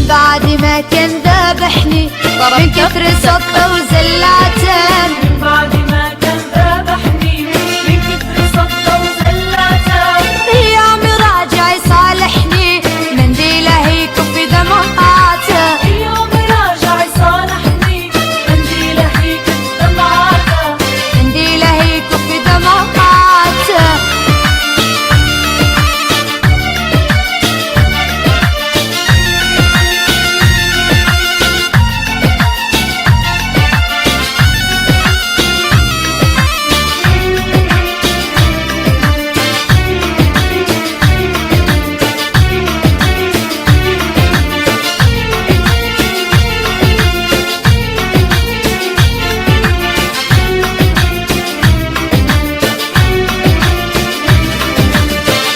بعد ما كان ذابحني من كثر صدقه وزلاته، بعد ما كان ذابحني من كثر صدقه وزلاته، يوم راجع يصالحني منديله يكفي دمعاته، يوم راجع يصالحني منديله يكفي دمعاته، منديله يكفي دمعاته.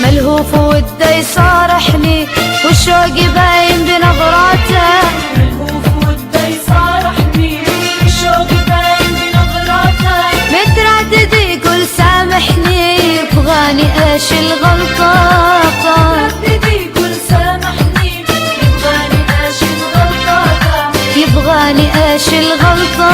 ملهوف وده يصارحني والشوق باين بنظراته، ملهوف وده يصارحني والشوق باين بنظراته، متردد يقول سامحني يبغاني ايش الغلطة، متردد يقول سامحني يبغاني ايش الغلطة، يبغاني ايش الغلطة.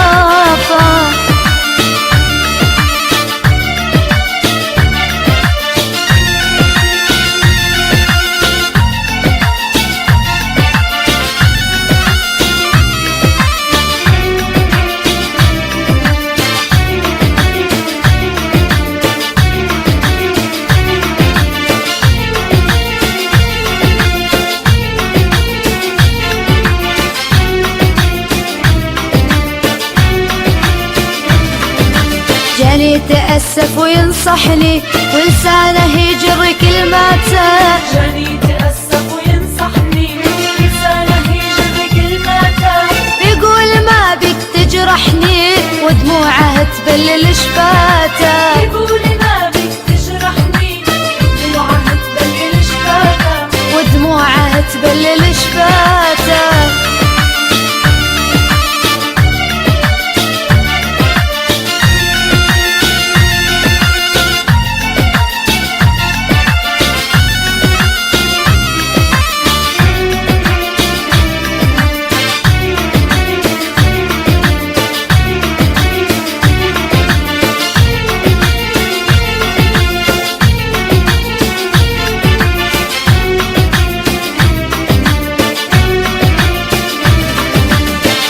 جاني يتأسف وينصحني ولسانه يجر كلماته، جاني يتأسف وينصحني ولسانه يجر كلماته، يقول ما بك تجرحني ودموعه تبلل شفاته، يقول ما بك تجرحني ودموعه تبلل شفاته، ودموعه تبلل شفاته.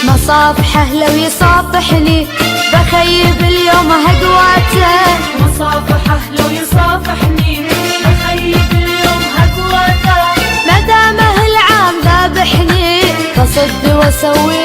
مصافحه لو يصافحني بخيب اليوم هقواته، مصافحه لو يصافحني بخيب اليوم هقواته، مدامه العام ذابحني بصد واسوي